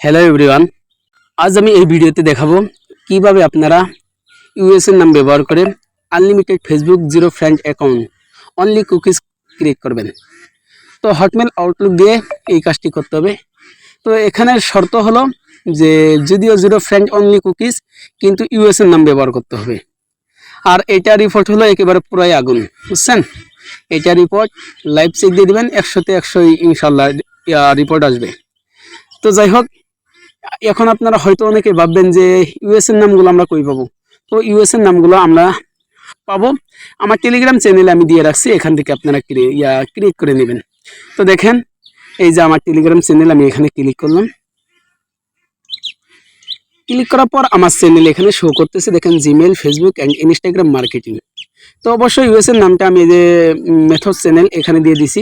Hello everyone, আজ আমি এই ভিডিওতে দেখাবো কিভাবে আপনারা ইউএসএর নাম ব্যবহার করে unlimited Facebook zero friend account only cookies create করবেন। তো হটমেল আউটলুক দিয়ে এই কাজটি করতে হবে। তো এখানে শর্ত হলো যে যদিও জিরো ফ্রেন্ড অনলি কুকিজ, কিন্তু ইউএসএর নাম ব্যবহার করতে হবে। আর এটা রিপোর্ট হলো একেবারে পুরাই আগুন, বুঝছেন? এটা রিপোর্ট লাইভ চেক দিয়ে দিবেন, 100তে 100 ইনশাল্লাহ রিপোর্ট আসবে। তো যাই হোক, এখন আপনারা হয়তো অনেকে ভাববেন যে ইউএসএর নামগুলো আমরা কই পাবো। তো ইউএসএর নামগুলো আমরা পাবো আমার টেলিগ্রাম চ্যানেলে আমি দিয়ে রাখছি, এখান থেকে আপনারা ক্রিয়েট করে নেবেন। তো দেখেন, এই যে আমার টেলিগ্রাম চ্যানেল, আমি এখানে ক্লিক করলাম। ক্লিক করার পর আমার চ্যানেল এখানে শো করতেছে, দেখেন Gmail, Facebook and Instagram marketing. তো অবশ্যই ইউএসএর নামটা আমি এই যে মেথড চ্যানেল এখানে দিয়ে দিছি।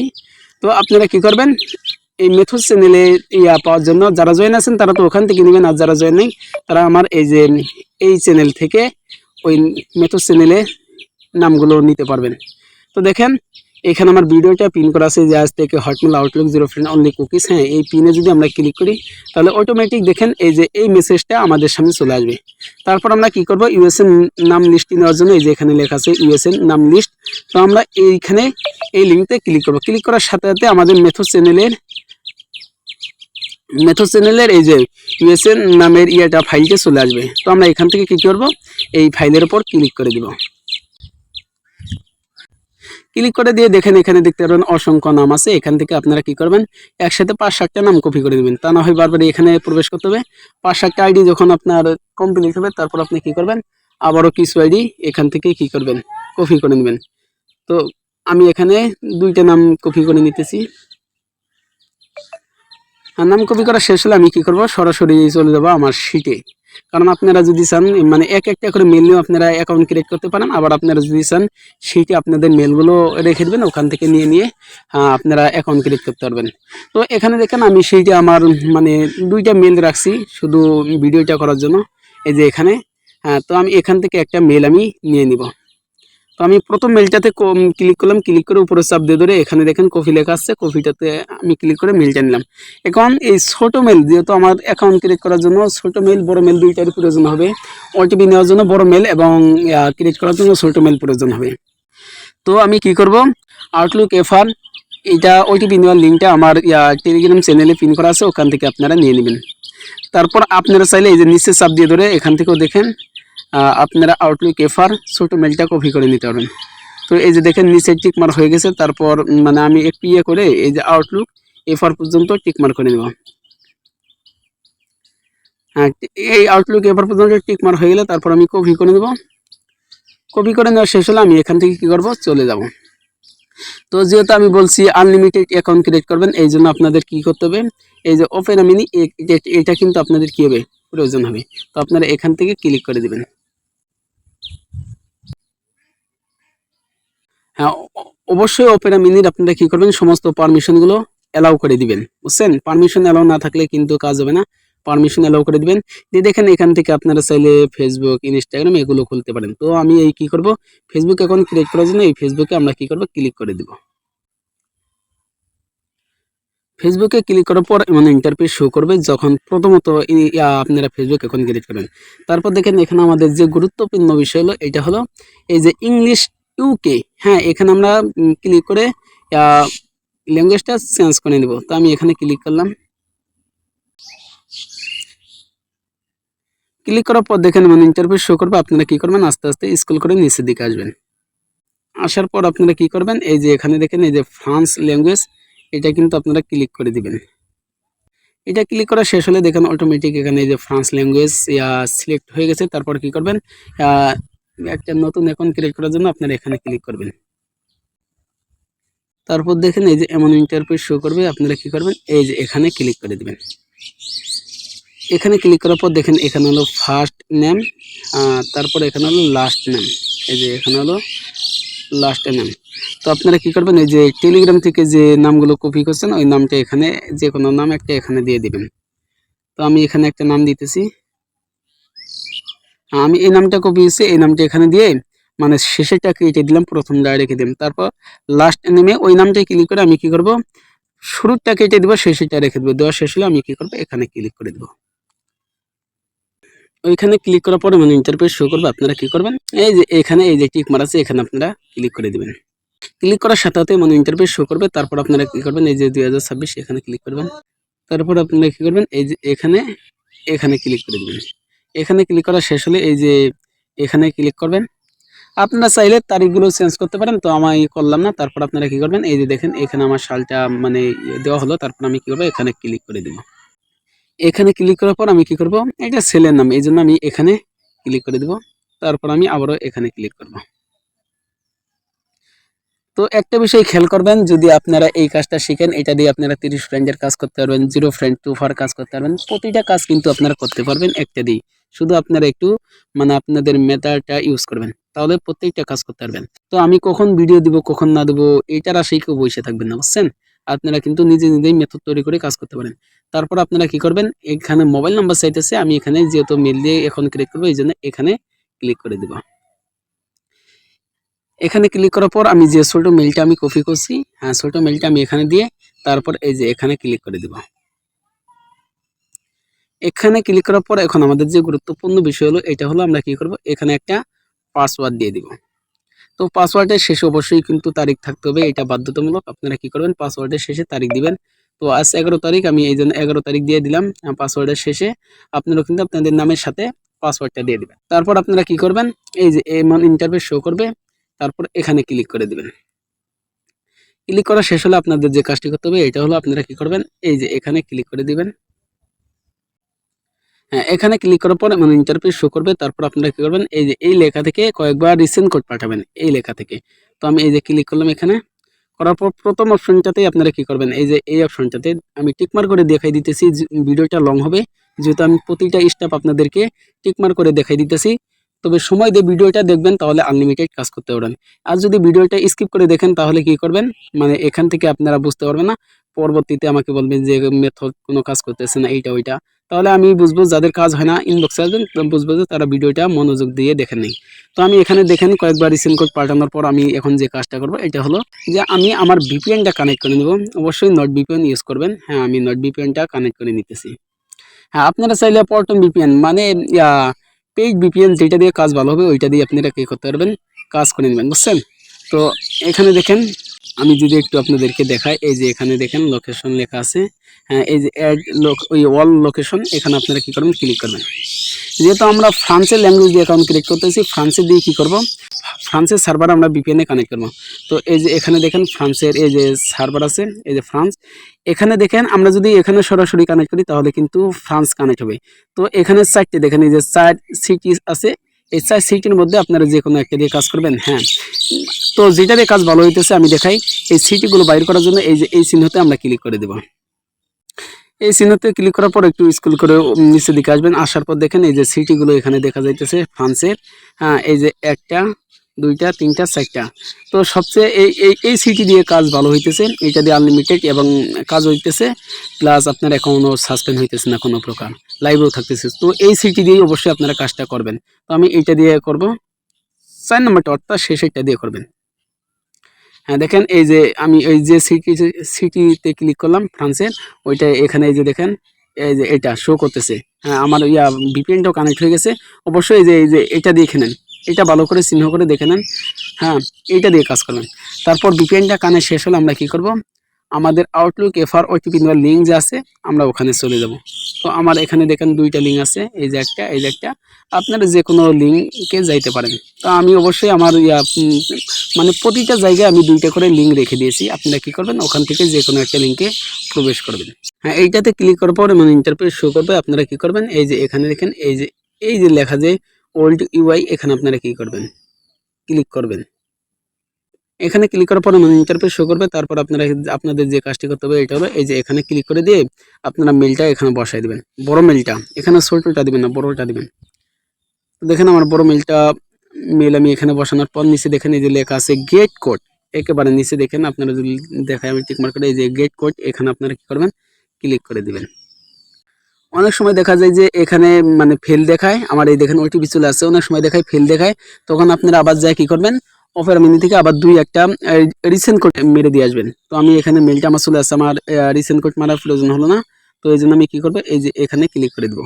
তো আপনারা কি করবেন, এই মেথড চ্যানেলে পাওয়ার জন্য যারা জয়েন আছেন তারা তো ওখান থেকে নেবেন, আর যারা জয়েন নেই তারা আমার এই যে এই চ্যানেল থেকে ওই মেথড চ্যানেলে নামগুলো নিতে পারবেন। তো দেখেন, এখানে আমার ভিডিওটা পিন করা আছে যে আজ থেকে Hotmail Outlook zero friend only cookies. হ্যাঁ, এই পিনে যদি আমরা ক্লিক করি তাহলে অটোমেটিক দেখেন এই যে এই মেসেজটা আমাদের সামনে চলে আসবে। তারপর আমরা কি করব, ইউএসএন নাম লিস্ট নেওয়ার জন্য এই যে এখানে লেখা আছে ইউএসএন নাম লিস্ট। তো আমরা এইখানে এই লিঙ্কতে ক্লিক করব। ক্লিক করার সাথে সাথে আমাদের মেথড চ্যানেলের এই যে ইউএসএন নামের ফাইলটা চলে আসবে। তো আমরা এখান থেকে কি করব, এই ফাইলের উপর ক্লিক করে দিব। ক্লিক করে দিয়ে দেখেন এখানে দেখতে পারবেন অসংখ্য নাম আছে। এখান থেকে আপনারা কি করবেন, একসাথে 5-7টা নাম কপি করে নেবেন। তা না হয় বারবার এখানে প্রবেশ করতে হবে। 5-7টা আইডি যখন আপনার কমপ্লিট হবে তারপর আপনি কি করবেন, আবারও কিছু আইডি এখান থেকে কি করবেন, কপি করে নেবেন। তো আমি এখানে 2টা নাম কপি করে নিতেছি। নাম কপি করা শেষ হলে আমি কি করব, সরাসরি চলে যাব আমার শিটে। কারণ আপনারা যদি চান মানে একটা করে মেল নিয়েও আপনারা অ্যাকাউন্ট ক্রিয়েট করতে পারেন। আবার আপনারা যদি চান শিটে আপনাদের মেলগুলো রেখে দেবেন, ওখান থেকে নিয়ে আপনারা অ্যাকাউন্ট ক্রিয়েট করতে পারবেন। তো এখানে দেখেন আমি শিটে আমার মানে 2টা মেল রাখছি শুধু ভিডিওটা করার জন্য। এই যে এখানে, তো আমি এখান থেকে একটা মেল আমি নিয়ে নিব। তো আমি প্রথম মেলটাতে ক্লিক করলাম, ক্লিক করে উপরে চাপ দিয়ে ধরে এখানে দেখেন কপি লেখা আছে, কপিটাতে আমি ক্লিক করে মেলটা নিলাম। এখন এই ছোট মেল, যেহেতু আমার অ্যাকাউন্ট ক্রিয়েট করার জন্য ছোট মেল বড় মেল দুইটারই প্রয়োজন হবে। ওটিপি নেওয়ার জন্য বড় মেল এবং ক্রিয়েট করার জন্য ছোট মেল প্রয়োজন হবে। তো আমি কি করব, আউটলুক এফআর এটা ওটিপি নেওয়ার লিঙ্কটা আমার টেলিগ্রাম চ্যানেলে পিন করা আছে, ওখান থেকে আপনারা নিয়ে নেবেন। তারপর আপনারা চাইলে এই যে নিচে চাপ দিয়ে ধরে এখান থেকেও দেখেন আপনারা আউটলুক এফআর ছোট মেলটা কপি করে নিতে পারবেন। তো এই যে দেখেন নিচে টিকমার্ক হয়ে গেছে। তারপর মানে আমি একটু করে এই যে আউটলুক এফআর পর্যন্ত টিকমার্ক করে নেব। হ্যাঁ, এই আউটলুক এফআর পর্যন্ত টিকমার্ক হয়ে গেলে তারপর আমি কপি করে নেব। কপি করে নেওয়া শেষ হলে আমি এখান থেকে কি করব, চলে যাব। তো যেহেতু আমি বলছি আনলিমিটেড অ্যাকাউন্ট ক্রিয়েট করবেন, এই জন্য আপনাদের কি করতে হবে, এই যে ওপেন আ মিনি এটা কিন্তু আপনাদের কি হবে, প্রয়োজন হবে। তো আপনারা এখান থেকে ক্লিক করে দিবেন। হ্যাঁ, অবশ্যই ওপেরা মিনির আপনারা কি করবেন, সমস্ত পারমিশনগুলো অ্যালাউ করে দিবেন, বুঝছেন? পারমিশন অ্যালাউ না থাকলে কিন্তু কাজ হবে না। পারমিশন অ্যালাউ করে দিবেন। দিয়ে দেখেন এখান থেকে আপনারা চাইলে ফেসবুক, ইনস্টাগ্রাম এগুলো খুলতে পারেন। তো আমি এই কি করব, ফেসবুক অ্যাকাউন্ট ক্রিয়েট করার জন্য এই ফেসবুকে আমরা কি করব, ক্লিক করে দিব। ফেসবুকে ক্লিক করার পর এমন ইন্টারফেস শো করবে যখন প্রথমত আপনারা ফেসবুক অ্যাকাউন্ট ক্রিয়েট করবেন। তারপর দেখেন এখানে আমাদের যে গুরুত্বপূর্ণ বিষয় হলো এটা হলো এই যে ইংলিশ ইউকে। হ্যাঁ, এখানে আমরা ক্লিক করে ল্যাঙ্গুয়েজটা চেঞ্জ করে নেব। তো আমি এখানে ক্লিক করলাম। ক্লিক করার পর দেখেন মানে ইন্টারফেস শো করবে। আপনারা কি করবেন, আস্তে আস্তে স্ক্রল করে নিচের দিকে আসবেন। আসার পর আপনারা কি করবেন, এই যে এখানে দেখেন এই যে ফ্রান্স ল্যাঙ্গুয়েজ, এটা কিন্তু আপনারা ক্লিক করে দিবেন। এটা ক্লিক করা শেষ হলে দেখেন অটোমেটিক এখানে এই যে ফ্রান্স ল্যাঙ্গুয়েজ সিলেক্ট হয়ে গেছে। তারপর কি করবেন, একটা নতুন অ্যাকাউন্ট ক্রিয়েট করার জন্য আপনারা এখানে ক্লিক করবেন। তারপর দেখেন এই যে এমন ইন্টারফেস শো করবে। আপনারা কি করবেন, এই যে এখানে ক্লিক করে দিবেন। এখানে ক্লিক করার পর দেখেন এখানে হলো ফার্স্ট নেম, তারপর এখানে হলো লাস্ট নেম। এই যে এখানে হলো লাস্ট নেম। তো আপনারা কি করবেন, এই যে টেলিগ্রাম থেকে যে নামগুলো কপি করছেন ওই নামটা এখানে যে কোনো নাম একটা এখানে দিয়ে দিবেন। তো আমি এখানে একটা নাম দিতেছি। আমি এই নামটা কপি হয়েছে, এই নামটা এখানে দিয়ে মানে শেষেরটা কেটে দিলাম, প্রথমটা রেখে দিলাম। তারপর লাস্ট নেমে ওই নামটাই ক্লিক করে আমি কি করব, শুরুটা কেটে দিব, শেষটা রেখে দেবো। দেওয়া শেষ হলে আমি কি করবো, এখানে ক্লিক করে দেবো। ওইখানে ক্লিক করার পরে মানে ইন্টারফেস শো করবে। আপনারা কি করবেন, এই যে এখানে এই যে টিক মার আছে, এখানে আপনারা ক্লিক করে দিবেন। ক্লিক করার সাথে সাথে মানে ইন্টারফেস শো করবে। তারপর আপনারা কি করবেন, এই যে 2026 এখানে ক্লিক করবেন। তারপর আপনারা কি করবেন, এই যে এখানে ক্লিক করে দিবেন। এখানে ক্লিক করা শেষ হলে এই যে এখানে ক্লিক করবেন। আপনারা চাইলে তারিখগুলো চেঞ্জ করতে পারেন, তো আমি করলাম না। তারপর আপনারা কি করবেন, এই যে দেখেন এখানে আমার সালটা মানে দেওয়া হলো। তারপর আমি কি করবো, এখানে ক্লিক করে দেবো। এখানে ক্লিক করার পর আমি কি করব, এটা সেলের নাম, এই জন্য আমি এখানে ক্লিক করে দেব। তারপর আমি আবারও এখানে ক্লিক করব। তো একটা বিষয় খেয়াল করবেন, যদি আপনারা এই কাজটা শিখেন, এটা দিয়ে আপনারা 30 ফ্রেন্ডের কাজ করতে পারবেন, 0 ফ্রেন্ড 2 ফার কাজ করতে পারবেন। প্রতিটা কাজ কিন্তু আপনারা করতে পারবেন একটা দিয়ে। শুধু আপনারা একটু মানে আপনাদের মেথডটা ইউজ করবেন, তাহলে প্রত্যেকটা কাজ করতে পারবেন। তো আমি কখন ভিডিও দিব কখন না দেবো এইটার আশায় কেউ বসে থাকবেন না, বুঝছেন। আপনারা কিন্তু নিজে নিজেই মেথড তৈরি করে কাজ করতে পারেন। তারপর আপনারা কি করবেন, এখানে মোবাইল নাম্বার চাইতেছে, আমি এখানে যেহেতু মেল দিয়ে এখন ক্লিক করবো, এই জন্য এখানে ক্লিক করে দেবো। এখানে ক্লিক করার পর আমি যে ছোট মেলটা আমি কপি করছি, হ্যাঁ ছোট মেলটা আমি এখানে দিয়ে তারপর এই যে এখানে ক্লিক করে দেব। এখানে ক্লিক করার পর এখন আমাদের যে গুরুত্বপূর্ণ বিষয় হলো, এটা হলো আমরা কি করব, এখানে একটা পাসওয়ার্ড দিয়ে দিব। তো পাসওয়ার্ডের শেষে অবশ্যই কিন্তু তারিখ থাকতে হবে, এটা বাধ্যতামূলক। আপনারা কি করবেন, পাসওয়ার্ডের শেষে তারিখ দিবেন। তো আজ 11 তারিখ, আমি এই জন্য 11 তারিখ দিয়ে দিলাম। পাসওয়ার্ডের শেষে আপনারা কিন্তু আপনাদের নামের সাথে পাসওয়ার্ডটা দিয়ে দিবেন। তারপর আপনারা কি করবেন, এই যে এমন ইন্টারফেস শো করবে। তারপর এখানে ক্লিক করে দিবেন। ক্লিক করা শেষ হলে আপনাদের যে কাজটি করতে হবে, এটা হলো আপনারা কি করবেন, এই যে এখানে ক্লিক করে দিবেন। হ্যাঁ, এখানে ক্লিক করার পর মানে ইন্টারফেস শো করবে। তারপর আপনারা কি করবেন, এই যে এই লেখা থেকে কয়েকবার রিসেন্ড কোড পাঠাবেন, এই লেখা থেকে। তো আমি এই যে ক্লিক করলাম, এখানে করার পর প্রথম অপশনটাতেই আপনারা কি করবেন, এই যে এই অপশনটাতে আমি টিকমার করে দেখাই দিতেছি। ভিডিওটা লং হবে, যেহেতু আমি প্রতিটা স্টেপ আপনাদেরকে টিকমার করে দেখাই দিতেছি। তবে সময় দিয়ে ভিডিওটা দেখবেন, তাহলে আনলিমিটেড কাজ করতে পারবেন। আর যদি ভিডিওটা স্কিপ করে দেখেন, তাহলে কি করবেন, মানে এখান থেকে আপনারা বুঝতে পারবেন না। পরবর্তীতে আমাকে বলবেন যে মেথড কোনো কাজ করতেছে না, এইটা ওইটা। তাহলে আমি বুঝবো, যাদের কাজ হয় না ইনবক্সে আসবেন, বুঝবো যে তারা ভিডিওটা মনোযোগ দিয়ে দেখেন নাই। তো আমি এখানে দেখেন কয়েকবার রিসেন্ড কোড পাঠানোর পর আমি এখন যে কাজটা করবো, এটা হলো যে আমি আমার ভিপিএনটা কানেক্ট করে নেব। অবশ্যই নট ভিপিএন ইউজ করবেন। হ্যাঁ, আমি নট ভিপিএনটা কানেক্ট করে নিতেছি। হ্যাঁ, আপনারা চাইলে পল্টন ভিপিএন মানে পেইড ভিপিএন যেটা দিয়ে কাজ ভালো হবে, ওইটা দিয়ে আপনারা কি করতে পারবেন, কাজ করে নেবেন, বুঝছেন। তো এখানে দেখেন, আমি যদি একটু আপনাদেরকে দেখাই, এই যে এখানে দেখেন লোকেশন লেখা আছে। হ্যাঁ, এই যে অ্যাড ওই অল লোকেশন, এখানে আপনারা কি করবেন, ক্লিক করবেন। যেহেতু আমরা ফ্রান্সের ল্যাঙ্গুয়েজ দিয়ে অ্যাকাউন্ট ক্রিয়েট করতেছি, ফ্রান্সের দিয়ে কি করব, ফ্রান্সের সার্ভার আমরা ভিপিএন এ কানেক্ট করব। তো এই যে এখানে দেখেন ফ্রান্সের এই যে সার্ভার আছে, এই যে ফ্রান্স। এখানে দেখেন আমরা যদি এখানে সরাসরি কানেক্ট করি, তাহলে কিন্তু ফ্রান্স কানেক্ট হবে। তো এখানে 4টে দেখেন, এই যে 4 সিটি আছে। এই 4 সিটির মধ্যে আপনারা যে কোনো একটা দিয়ে কাজ করবেন। হ্যাঁ, তো যেটা দিয়ে কাজ ভালো হইতেছে আমি দেখাই। এই সিটিগুলো বাইর করার জন্য এই যে এই চিহ্নতে আমরা ক্লিক করে দেব। এই চিহ্নতে ক্লিক করার পর একটু স্ক্রল করে নিচের দিকে আসবেন। আসার পর দেখেন এই যে সিটিগুলো এখানে দেখা যাইতেছে ফ্রান্সের। হ্যাঁ, এই যে 1টা 2টা 3টা 4টা। তো সবচেয়ে এই সিটি দিয়ে কাজ ভালো হইতেছে, এটা দিয়ে আনলিমিটেড এবং কাজ হইতেছে, প্লাস আপনার এখনও সাসপেন্ড হইতেছে না কোনো প্রকার, লাইভেও থাকতেছে। তো এই সিটি দিয়েই অবশ্যই আপনারা কাজটা করবেন। তো আমি এইটা দিয়ে করব। 4 নম্বরটা অর্থাৎ শেষেরটা দিয়ে করবেন। হ্যাঁ, দেখেন এই যে আমি এই যে সিটিতে ক্লিক করলাম ফ্রান্সের, ওইটা এখানে এই যে দেখেন এই যে এটা শো করতেছে। হ্যাঁ, আমার ভিপিএনটাও কানেক্ট হয়ে গেছে। অবশ্যই এই যে এটা দেখে নেন, এটা ভালো করে চিহ্ন করে দেখে নেন। হ্যাঁ, এইটা দিয়ে কাজ করবেন। তারপর ভিপিএনটা কানেক্ট শেষ হলে আমরা কি করব, আমাদের আউটলুক এফআর ওটিপি নেওয়ার লিঙ্ক যে আছে, আমরা ওখানে চলে যাব। তো আমার এখানে দেখেন 2টা লিঙ্ক আছে, এই যে একটা এই যে একটা। আপনারা যে কোনো লিঙ্কে যাইতে পারেন। তো আমি অবশ্যই আমার মানে প্রতিটা জায়গায় আমি 2টা করে লিঙ্ক রেখে দিয়েছি। আপনারা কি করবেন, ওখান থেকে যে কোনো একটা লিঙ্কে প্রবেশ করবেন। হ্যাঁ, এইটাতে ক্লিক করার পরে মানে ইন্টারফেস শো করবে। আপনারা কি করবেন, এই যে এখানে দেখেন এই যে লেখা যে ওল্ড ইউআই, এখানে আপনারা কি করবেন, ক্লিক করবেন। এখানে ক্লিক করার পরে মানে ইন্টারফেস শো করবে। তারপর আপনারা আপনাদের যে কাজটি করতে হবে, এটা হলো এই যে এখানে ক্লিক করে দিয়ে আপনারা মেলটা এখানে বসাই দিবেন। বড় মেলটা এখানে, ছোটটা দিবেন না, বড়টা দিবেন। দেখেন আমার বড় মেল আমি এখানে বসানোর পর নিচে দেখেন এই যে লেখা আছে গেট কোড, একেবারে নিচে দেখেন। আপনারা যদি দেখায় আমি টিক মার্ক করে, এই যে গেট কোড, এখানে আপনারা কি করবেন, ক্লিক করে দিবেন। অনেক সময় দেখা যায় যে এখানে মানে ফেল দেখায়, আমার এই দেখেন ওটিপি চলে আসছে। অনেক সময় দেখায় ফেল দেখায়, তখন আপনারা আবার যায় কি করবেন, অপেরা মিনি থেকে আবার দুই একটা রিসেন্ট কোড মেরে দিয়ে আসবেন। তো আমি এখানে মেলটা আমার চলে আসছে, আমার রিসেন্ট কোড মারার প্রয়োজন হলো না। তো এই জন্য আমি কি করবো, এই যে এখানে ক্লিক করে দেবো।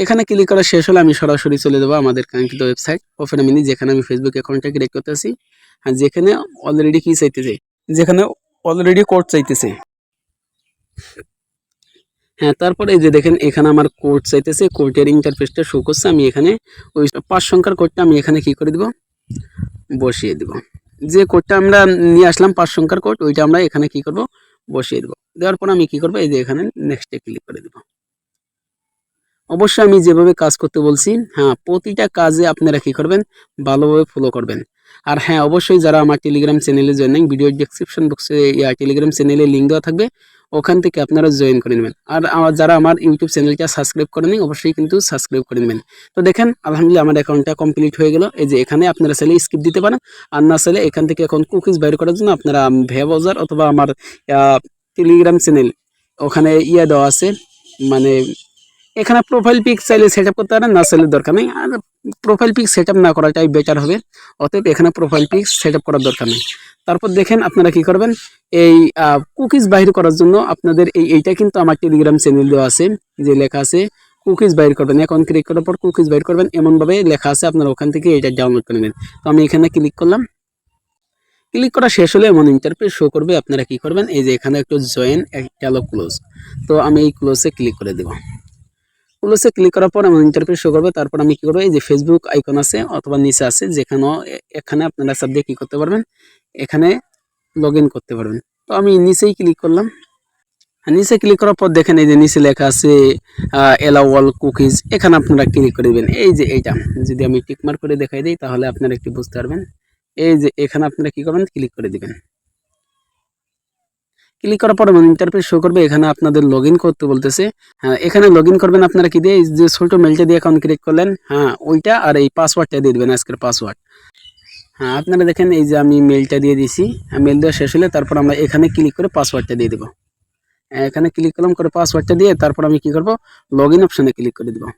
এখানে ক্লিক করা শেষ হলে আমি সরাসরি চলে যাবো আমাদের কাঙ্ক্ষিত ওয়েবসাইট অপেরা মিনি, যেখানে আমি ফেসবুক অ্যাকাউন্টটা ক্রিয়েট করতেছি। আর যেখানে অলরেডি কি চাইতেছে, যেখানে অলরেডি কোড চাইতেছে। হ্যাঁ, তারপরে এই যে দেখেন এখানে আমার কোড চাইতেছে, কোডের ইন্টারফেসটা শো করছে। আমি এখানে ওই 5 সংখ্যার কোডটা আমি এখানে কি করে দিব, বসিয়ে দিব। যে কোডটা আমরা নিয়ে আসলাম 5 সংখ্যার কোড, ওইটা আমরা এখানে কি করব, বসিয়ে দেব। দেওয়ার পর আমি কি করব, এই যে এখানে নেক্সটে ক্লিক করে দেব। অবশ্যই আমি যেভাবে কাজ করতে বলছি, হ্যাঁ প্রতিটা কাজে আপনারা কি করবেন, ভালোভাবে ফলো করবেন। আর হ্যাঁ, অবশ্যই যারা আমার টেলিগ্রাম চ্যানেলে জয়েন, ভিডিও ডেসক্রিপশন বক্সে টেলিগ্রাম চ্যানেলে লিঙ্ক দেওয়া থাকবে, ওখান থেকে আপনারা জয়েন করে নেবেন। আর যারা আমার ইউটিউব চ্যানেলটা সাবস্ক্রাইব করেনি, অবশ্যই কিন্তু সাবস্ক্রাইব করে নেবেন। তো দেখেন আলহামদুলিল্লাহ আমার অ্যাকাউন্টটা কমপ্লিট হয়ে গেল। এই যে এখানে আপনারা চাইলে স্কিপ দিতে পারেন, আর না চাইলে এখান থেকে এখন কুকিজ বাইর করার জন্য আপনারা ভেব ব্রাউজার অথবা আমার টেলিগ্রাম চ্যানেল, ওখানে দেওয়া আছে, মানে এখানে প্রোফাইল পিক চাইলে সেট আপ করতে পারেন, না চাইলে দরকার নেই। আর প্রোফাইল পিক সেট আপ না করাটাই বেটার হবে, অতএব এখানে প্রোফাইল পিক সেট আপ করার দরকার নেই। তারপর দেখেন আপনারা কি করবেন, এই কুকিজ বাইর করার জন্য আপনাদের এইটা কিন্তু আমার টেলিগ্রাম চ্যানেল দেওয়া আছে, যে লেখা আছে কুকিজ বাইর করবেন, এখন ক্লিক করার পর কুকিজ বাইর করবেন এমনভাবে লেখা আছে, আপনারা ওখান থেকে এটা ডাউনলোড করে নেবেন। তো আমি এখানে ক্লিক করলাম। ক্লিক করা শেষ হলে এমন ইন্টারফেস শো করবে। আপনারা কি করবেন, এই যে এখানে একটু জয়েন গেল ক্লোজ, তো আমি এই ক্লোজে ক্লিক করে দেবো। ক্লোজে ক্লিক করার পর এমন ইন্টারফেস শো করবে। তারপর আমি কি করবো, এই যে ফেসবুক আইকন আছে অথবা নিচে আছে, যেখানে এখানে আপনারা চাপ দিয়ে কি করতে পারবেন, এখানে লগ ইন করতে পারবেন। তো আমি নিচেই ক্লিক করলাম। নিচে ক্লিক করার পর দেখেন এই যে নিচে লেখা আছে এলাও অল কুকিজ, এখানে আপনারা ক্লিক করে দেবেন। এই যে এইটা যদি আমি টিকমার্ক করে দেখাই দিই, তাহলে আপনারা একটু বুঝতে পারবেন। এই যে এখানে আপনারা কি করবেন, ক্লিক করে দিবেন। ক্লিক করার পর ইন্টারফেস শো করবে, এখানে আপনাদের লগ ইন করতে বলতেছে। হ্যাঁ, এখানে লগ ইন করবেন আপনারা কি দিয়ে, এই যে ছোট মেলটা দিয়ে অ্যাকাউন্ট ক্রিয়েট করলেন, হ্যাঁ ওইটা, আর এই পাসওয়ার্ডটা দিয়ে দেবেন, আজকের পাসওয়ার্ড। হ্যাঁ, আপনারা দেখেন এই যে আমি মেলটা দিয়ে দিছি। মেল দেওয়া শেষ হলে তারপর আমরা এখানে ক্লিক করে পাসওয়ার্ডটা দিয়ে দেবো। এখানে ক্লিক করলাম, করে পাসওয়ার্ডটা দিয়ে তারপর আমি কি করব, লগ ইন অপশনে ক্লিক করে দেবো।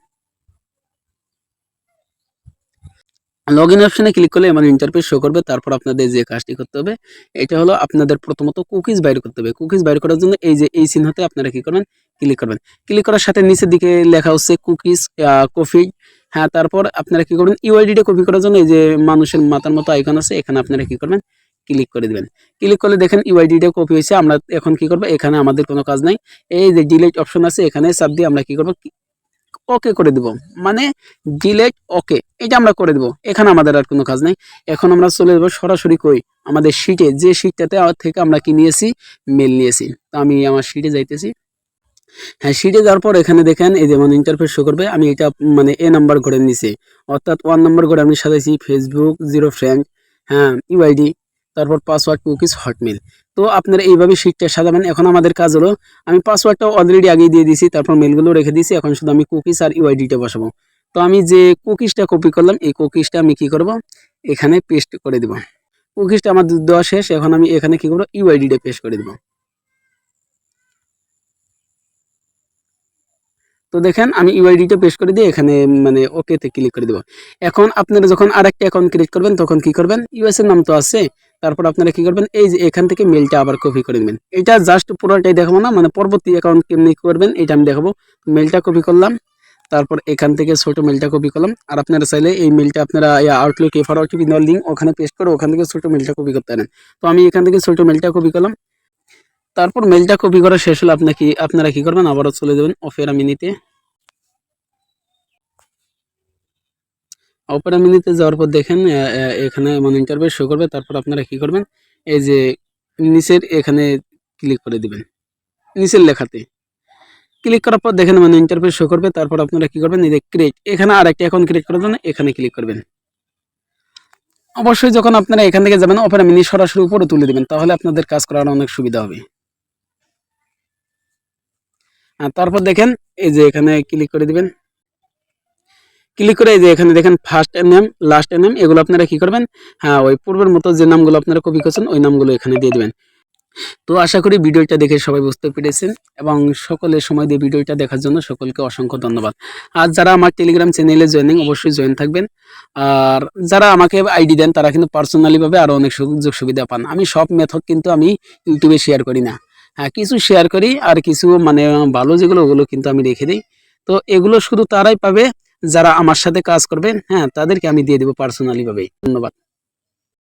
লগ ইন অপশনে ক্লিক করলে আমার ইন্টারফেস শো করবে। তারপর আপনাদের যে কাজটি করতে হবে, এটা হলো আপনাদের প্রথমত কুকিজ বাইর করতে হবে। কুকিজ বাইর করার জন্য এই যে এই চিহ্নতে আপনারা কি করবেন, ক্লিক করবেন। ক্লিক করার সাথে নিচের দিকে লেখা হচ্ছে কুকিজ কপি। হ্যাঁ, তারপর আপনারা কি করবেন, ইউআইডিটা কপি করার জন্য এই যে মানুষের মাথার মতো আইকন আছে, এখানে আপনারা কি করবেন, ক্লিক করে দিবেন। ক্লিক করলে দেখেন ইউআইডিটা কপি হয়েছে। আমরা এখন কি করবো, এখানে আমাদের কোনো কাজ নাই। এই যে ডিলিট অপশন আছে, এখানে চাপ দিয়ে আমরা কি করবো, ওকে করে দিব, মানে ডিলেট ওকে, এটা আমরা করে দিব। এখানে আমাদের আর কোনো কাজ নাই। এখন আমরা চলে যাবো সরাসরি কই, আমাদের শিটে, যে শিটটাতে থেকে আমরা কি নিয়েছি, মেল নিয়েছি। তো আমি আমার শিটে যাইতেছি। হ্যাঁ, শিটে যাওয়ার পর এখানে দেখেন এই যেমন ইন্টারফেস শো করবে। আমি এটা মানে নাম্বার ঘরে নিছি, অর্থাৎ 1 নম্বর ঘরে আমি সাজাইছি ফেসবুক 0 ফ্রেন্ড, হ্যাঁ ইউআইডি, তারপর পাসওয়ার্ড কুকিজ হটমেল। তো আপনারা এইভাবে শিটটা সাজাবেন। এখন আমাদের কাজ হলো, আমি পাসওয়ার্ডটা অলরেডি আগেই দিয়ে দিয়েছি, তারপর মেলগুলো রেখে দিয়েছি। এখন শুধু আমি কুকিজ আর ইউআইডিটা বসাবো। তো আমি যে কুকিজটা কপি করলাম, এই কুকিজটা আমি কি করব, এখানে পেস্ট করে দিব। কুকিজটা আমার দেওয়া শেষ। এখন আমি এখানে কি করব, ইউআইডিটা পেস্ট করে দিব। তো দেখেন আমি ইউআইডিটা পেস্ট করে দিয়ে এখানে মানে ওকেতে ক্লিক করে দেবো। এখন আপনারা যখন আরেকটা অ্যাকাউন্ট ক্রিয়েট করবেন, তখন কি করবেন, ইউএস এর নাম তো আছে, তারপর আপনারা কি করবেন, এই যে এখান থেকে মেলটা আবার কপি করে নেবেন। এটা জাস্ট পুরোটাই দেখাবো না, মানে পরবর্তী অ্যাকাউন্ট কেমনি করবেন এটা আমি দেখাবো। মেলটা কপি করলাম, তারপর এখান থেকে ছোট মেলটা কপি করলাম। আর আপনারা চাইলে এই মেলটা আপনারা আউটলুক এফআর ওটিপি দেওয়ার লিঙ্ক ওখানে পেস্ট করে ওখান থেকে ছোট মেলটা কপি করতে পারেন। তো আমি এখান থেকে ছোট মেলটা কপি করলাম। তারপর মেলটা কপি করা শেষ হলে আপনারা কি করবেন, আবারও চলে যাবেন অপেরা মিনিতে। অপেরা মিনিতে যাওয়ার পর দেখেন এখানে এমন ইন্টারফেস শো করবে। তারপর আপনারা কি করবেন, এই যে নিচের এখানে ক্লিক করে দিবেন, নিচের লেখাতে ক্লিক করার পর দেখেন মানে ইন্টারফেস শো করবে। তারপর আপনারা কি করবেন, এই যে ক্রিয়েট, এখানে আরেকটা অ্যাকাউন্ট ক্রিয়েট করার জন্য এখানে ক্লিক করবেন। অবশ্যই যখন আপনারা এখান থেকে যাবেন, অপেরা মিনি সরাসরি উপরে তুলে দিবেন, তাহলে আপনাদের কাজ করার অনেক সুবিধা হবে। আর তারপর দেখেন এই যে এখানে ক্লিক করে দিবেন। ক্লিক করে এই যে এখানে দেখেন ফার্স্ট নেম, লাস্ট নেম, এগুলো আপনারা কি করবেন, হ্যাঁ ওই পূর্বের মতো যে নামগুলো আপনারা কপি করছেন ওই নামগুলো এখানে দিয়ে দিবেন। তো আশা করি ভিডিওটা দেখে সবাই বুঝতে পেরেছেন এবং সকলে সময় দিয়ে ভিডিওটা দেখার জন্য সকলকে অসংখ্য ধন্যবাদ। আর যারা আমার টেলিগ্রাম চ্যানেলে অবশ্যই জয়েন থাকবেন। আর যারা আমাকে আইডি দেন তারা কিন্তু পার্সোনালি ভাবে আরো অনেক সুযোগ সুবিধা পান। আমি সব মেথড কিন্তু আমি ইউটিউবে শেয়ার করি না। হ্যাঁ, কিছু শেয়ার করি আর কিছু মানে ভালো যেগুলো ওগুলো কিন্তু আমি রেখে দিই। তো এগুলো শুধু তারাই পাবে যারা আমার সাথে কাজ করবেন। হ্যাঁ, তাদেরকে আমি দিয়ে দেবো পার্সোনালি ভাবে। ধন্যবাদ।